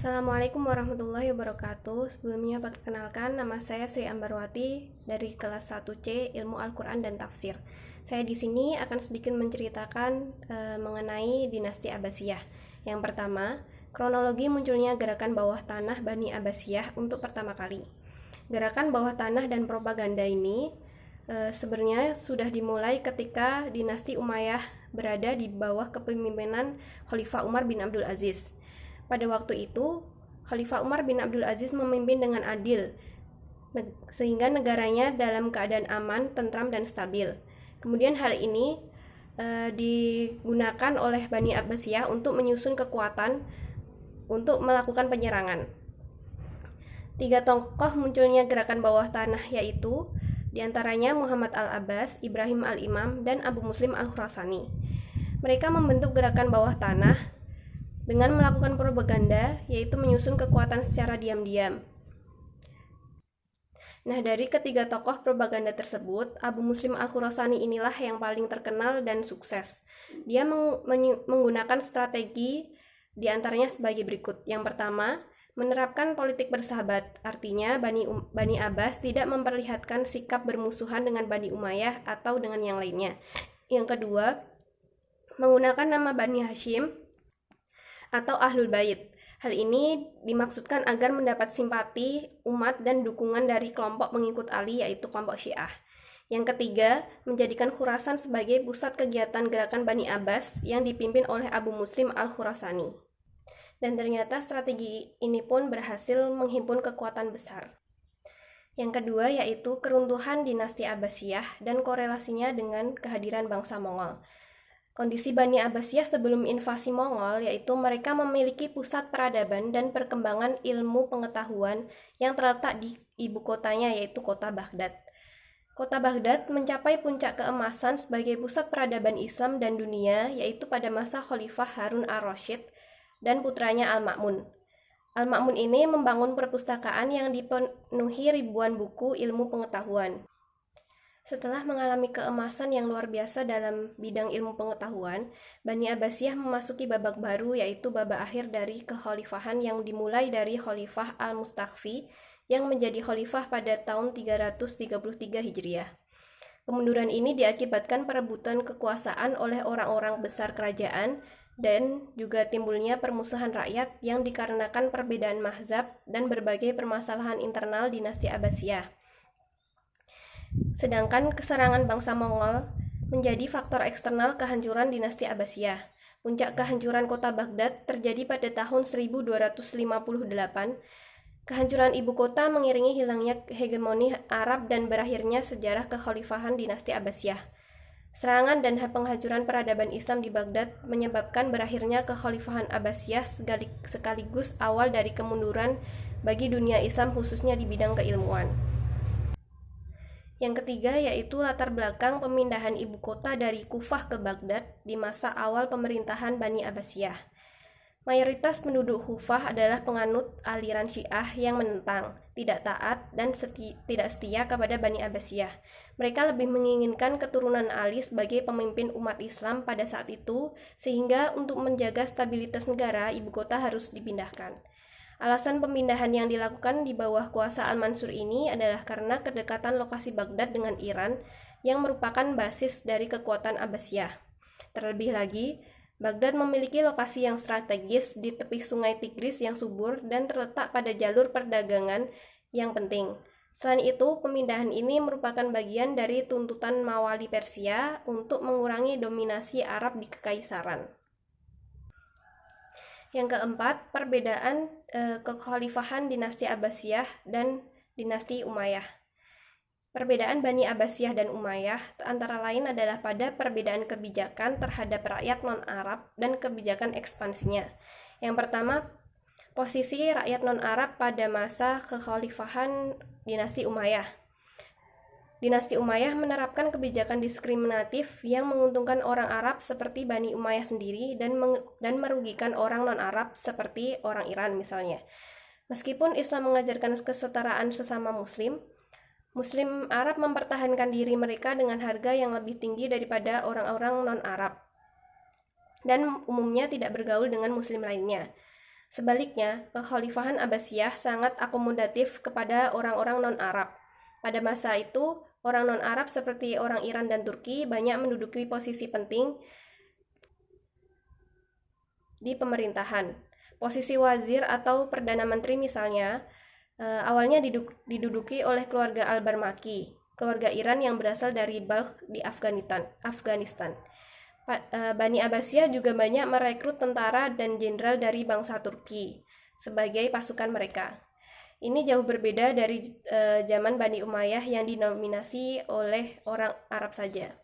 Assalamualaikum warahmatullahi wabarakatuh. Sebelumnya perkenalkan, nama saya Sri Ambarwati dari kelas 1C Ilmu Al-Quran dan Tafsir. Saya di sini akan sedikit menceritakan mengenai dinasti Abbasiyah. Yang pertama, kronologi munculnya gerakan bawah tanah Bani Abbasiyah untuk pertama kali. Gerakan bawah tanah dan propaganda ini sebenarnya sudah dimulai ketika dinasti Umayyah berada di bawah kepemimpinan Khalifah Umar bin Abdul Aziz. Pada waktu itu, Khalifah Umar bin Abdul Aziz memimpin dengan adil, sehingga negaranya dalam keadaan aman, tentram, dan stabil. Kemudian hal ini digunakan oleh Bani Abbasiyah untuk menyusun kekuatan untuk melakukan penyerangan. 3 tokoh munculnya gerakan bawah tanah yaitu diantaranya Muhammad Al-Abbas, Ibrahim Al-Imam, dan Abu Muslim Al-Khurasani. Mereka membentuk gerakan bawah tanah dengan melakukan propaganda, yaitu menyusun kekuatan secara diam-diam. Nah, dari ketiga tokoh propaganda tersebut, Abu Muslim Al-Khurasani inilah yang paling terkenal dan sukses. Dia menggunakan strategi diantaranya sebagai berikut. Yang pertama, menerapkan politik bersahabat, artinya Bani Abbas tidak memperlihatkan sikap bermusuhan dengan Bani Umayyah atau dengan yang lainnya. Yang kedua, menggunakan nama Bani Hashim atau Ahlul Bait. Hal ini dimaksudkan agar mendapat simpati umat dan dukungan dari kelompok pengikut Ali, yaitu kelompok Syiah. Yang ketiga, menjadikan Khurasan sebagai pusat kegiatan gerakan Bani Abbas yang dipimpin oleh Abu Muslim Al-Khurasani. Dan ternyata strategi ini pun berhasil menghimpun kekuatan besar. Yang kedua yaitu keruntuhan dinasti Abbasiyah dan korelasinya dengan kehadiran bangsa Mongol. Kondisi Bani Abbasiyah sebelum invasi Mongol yaitu mereka memiliki pusat peradaban dan perkembangan ilmu pengetahuan yang terletak di ibu kotanya yaitu kota Baghdad. Kota Baghdad mencapai puncak keemasan sebagai pusat peradaban Islam dan dunia yaitu pada masa Khalifah Harun ar-Rasyid dan putranya Al-Ma'mun. Al-Ma'mun ini membangun perpustakaan yang dipenuhi ribuan buku ilmu pengetahuan. Setelah mengalami keemasan yang luar biasa dalam bidang ilmu pengetahuan, Bani Abbasiyah memasuki babak baru yaitu babak akhir dari kekhalifahan yang dimulai dari Khalifah Al-Mustakfi yang menjadi khalifah pada tahun 333 Hijriah. Kemunduran ini diakibatkan perebutan kekuasaan oleh orang-orang besar kerajaan dan juga timbulnya permusuhan rakyat yang dikarenakan perbedaan mazhab dan berbagai permasalahan internal dinasti Abbasiyah. Sedangkan keserangan bangsa Mongol menjadi faktor eksternal kehancuran dinasti Abbasiyah. Puncak kehancuran kota Baghdad terjadi pada tahun 1258. Kehancuran ibu kota mengiringi hilangnya hegemoni Arab dan berakhirnya sejarah kekhalifahan dinasti Abbasiyah. Serangan dan penghancuran peradaban Islam di Baghdad menyebabkan berakhirnya kekhalifahan Abbasiyah sekaligus awal dari kemunduran bagi dunia Islam khususnya di bidang keilmuan. Yang ketiga yaitu latar belakang pemindahan ibu kota dari Kufah ke Baghdad di masa awal pemerintahan Bani Abbasiyah. Mayoritas penduduk Kufah adalah penganut aliran Syiah yang menentang, tidak taat, dan tidak setia kepada Bani Abbasiyah. Mereka lebih menginginkan keturunan Ali sebagai pemimpin umat Islam pada saat itu, sehingga untuk menjaga stabilitas negara, ibu kota harus dipindahkan. Alasan pemindahan yang dilakukan di bawah kuasa Al-Mansur ini adalah karena kedekatan lokasi Baghdad dengan Iran yang merupakan basis dari kekuatan Abbasiyah. Terlebih lagi, Baghdad memiliki lokasi yang strategis di tepi sungai Tigris yang subur dan terletak pada jalur perdagangan yang penting. Selain itu, pemindahan ini merupakan bagian dari tuntutan Mawali Persia untuk mengurangi dominasi Arab di Kekaisaran. Yang keempat, perbedaan kekhalifahan dinasti Abbasiyah dan dinasti Umayyah. Perbedaan Bani Abbasiyah dan Umayyah antara lain adalah pada perbedaan kebijakan terhadap rakyat non-Arab dan kebijakan ekspansinya. Yang pertama, posisi rakyat non-Arab pada masa kekhalifahan dinasti Umayyah. Dinasti Umayyah menerapkan kebijakan diskriminatif yang menguntungkan orang Arab seperti Bani Umayyah sendiri dan merugikan orang non-Arab seperti orang Iran misalnya. Meskipun Islam mengajarkan kesetaraan sesama Muslim Arab mempertahankan diri mereka dengan harga yang lebih tinggi daripada orang-orang non-Arab dan umumnya tidak bergaul dengan Muslim lainnya. Sebaliknya, kekhalifahan Abbasiyah sangat akomodatif kepada orang-orang non-Arab. Pada masa itu, orang non-Arab seperti orang Iran dan Turki banyak menduduki posisi penting di pemerintahan. Posisi wazir atau perdana menteri misalnya, awalnya diduduki oleh keluarga Al-Barmaki, keluarga Iran yang berasal dari Balkh di Afghanistan. Bani Abbasiyah juga banyak merekrut tentara dan jenderal dari bangsa Turki sebagai pasukan mereka. Ini jauh berbeda dari zaman Bani Umayyah yang dinominasi oleh orang Arab saja.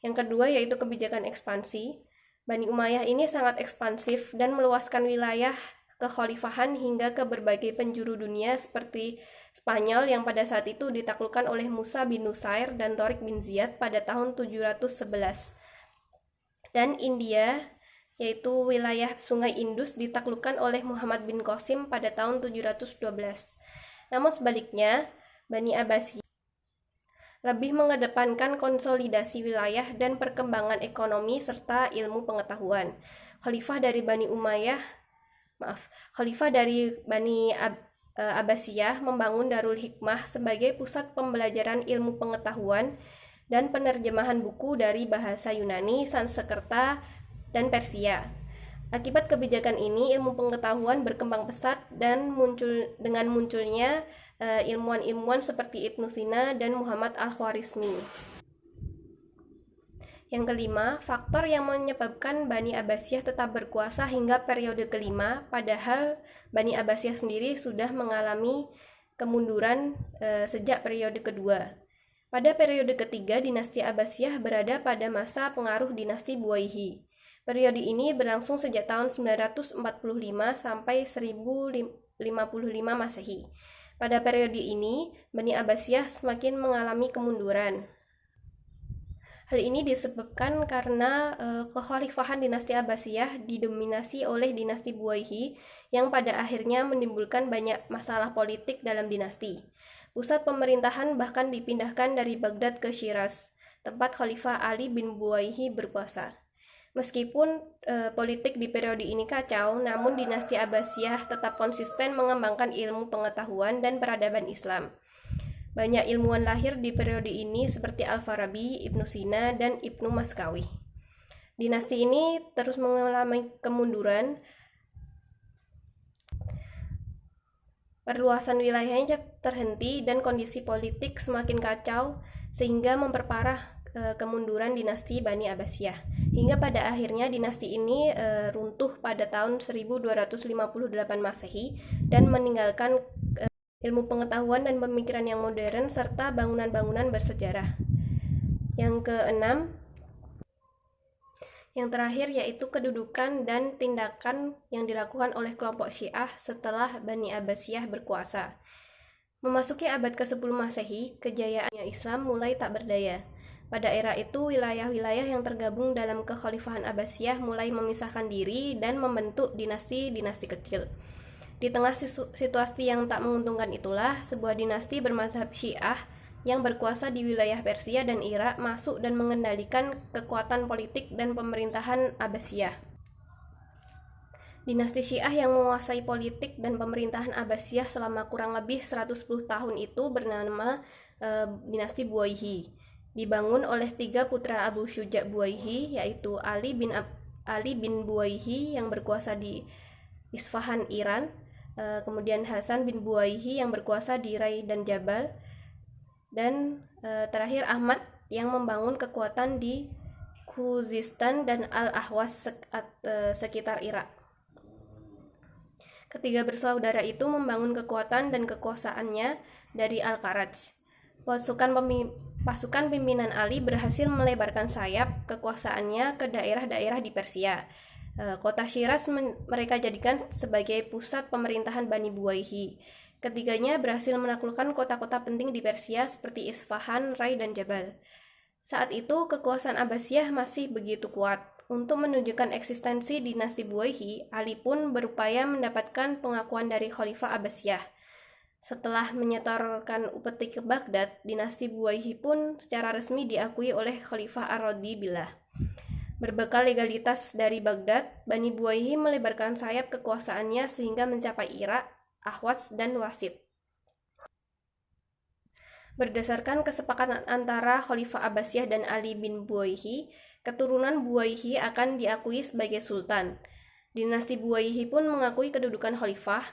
Yang kedua yaitu kebijakan ekspansi. Bani Umayyah ini sangat ekspansif dan meluaskan wilayah kekhalifahan hingga ke berbagai penjuru dunia seperti Spanyol yang pada saat itu ditaklukkan oleh Musa bin Nusair dan Tariq bin Ziyad pada tahun 711. Dan India, yaitu wilayah Sungai Indus ditaklukkan oleh Muhammad bin Qasim pada tahun 712. Namun sebaliknya, Bani Abbasiyah lebih mengedepankan konsolidasi wilayah dan perkembangan ekonomi serta ilmu pengetahuan. Khalifah dari Bani Abbasiyah membangun Darul Hikmah sebagai pusat pembelajaran ilmu pengetahuan dan penerjemahan buku dari bahasa Yunani, Sanskerta, dan Persia. Akibat kebijakan ini, ilmu pengetahuan berkembang pesat dan dengan munculnya ilmuwan-ilmuwan seperti Ibnu Sina dan Muhammad Al-Khwarizmi. Yang kelima, faktor yang menyebabkan Bani Abbasiyah tetap berkuasa hingga periode kelima, padahal Bani Abbasiyah sendiri sudah mengalami kemunduran sejak periode kedua. Pada periode ketiga, dinasti Abbasiyah berada pada masa pengaruh dinasti Buwayhi. Periode ini berlangsung sejak tahun 945 sampai 1055 Masehi. Pada periode ini, Bani Abbasiyah semakin mengalami kemunduran. Hal ini disebabkan karena kekhalifahan dinasti Abbasiyah didominasi oleh dinasti Buwayhi yang pada akhirnya menimbulkan banyak masalah politik dalam dinasti. Pusat pemerintahan bahkan dipindahkan dari Baghdad ke Shiraz, tempat Khalifah Ali bin Buwayhi berkuasa. Meskipun politik di periode ini kacau, namun dinasti Abbasiyah tetap konsisten mengembangkan ilmu pengetahuan dan peradaban Islam. Banyak ilmuwan lahir di periode ini seperti Al-Farabi, Ibnu Sina, dan Ibnu Maskawi. Dinasti ini terus mengalami kemunduran. Perluasan wilayahnya terhenti dan kondisi politik semakin kacau sehingga memperparah kemunduran dinasti Bani Abbasiyah. Hingga pada akhirnya dinasti ini runtuh pada tahun 1258 Masehi dan meninggalkan ilmu pengetahuan dan pemikiran yang modern serta bangunan-bangunan bersejarah. Yang keenam, yang terakhir yaitu kedudukan dan tindakan yang dilakukan oleh kelompok Syiah setelah Bani Abbasiyah berkuasa. Memasuki abad ke-10 Masehi, kejayaannya Islam mulai tak berdaya. Pada era itu, wilayah-wilayah yang tergabung dalam kekhalifahan Abbasiyah mulai memisahkan diri dan membentuk dinasti-dinasti kecil. Di tengah situasi yang tak menguntungkan itulah, sebuah dinasti bermazhab Syiah yang berkuasa di wilayah Persia dan Irak masuk dan mengendalikan kekuatan politik dan pemerintahan Abbasiyah. Dinasti Syiah yang menguasai politik dan pemerintahan Abbasiyah selama kurang lebih 110 tahun itu bernama dinasti Buwayhi. Dibangun oleh 3 putra Abu Syuja Buwayhi, yaitu Ali bin Buwayhi yang berkuasa di Isfahan, Iran, kemudian Hasan bin Buwayhi yang berkuasa di Rai dan Jabal, dan terakhir Ahmad yang membangun kekuatan di Khuzistan dan Al-Ahwas sekitar Irak. Ketiga bersaudara itu membangun kekuatan dan kekuasaannya dari Al-Karaj. Pasukan pimpinan Ali berhasil melebarkan sayap kekuasaannya ke daerah-daerah di Persia. Kota Shiraz mereka jadikan sebagai pusat pemerintahan Bani Buwayhi. Ketiganya berhasil menaklukkan kota-kota penting di Persia seperti Isfahan, Rai, dan Jabal. Saat itu, kekuasaan Abbasiyah masih begitu kuat. Untuk menunjukkan eksistensi dinasti Buwayhi, Ali pun berupaya mendapatkan pengakuan dari Khalifah Abbasiyah. Setelah menyetorkan upeti ke Baghdad, dinasti Buwayhi pun secara resmi diakui oleh Khalifah Ar-Radi billah. Berbekal legalitas dari Baghdad, Bani Buwayhi melebarkan sayap kekuasaannya sehingga mencapai Irak, Ahwaz, dan Wasit. Berdasarkan kesepakatan antara Khalifah Abbasiyah dan Ali bin Buwayhi, keturunan Buwayhi akan diakui sebagai sultan. Dinasti Buwayhi pun mengakui kedudukan khalifah,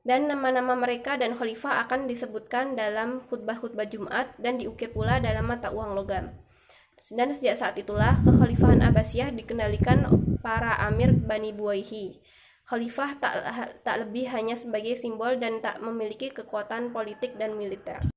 dan nama-nama mereka dan khalifah akan disebutkan dalam khutbah-khutbah Jumat dan diukir pula dalam mata uang logam. Dan sejak saat itulah kekhalifahan Abbasiyah dikendalikan para amir Bani Buwayhi. Khalifah tak lebih hanya sebagai simbol dan tak memiliki kekuatan politik dan militer.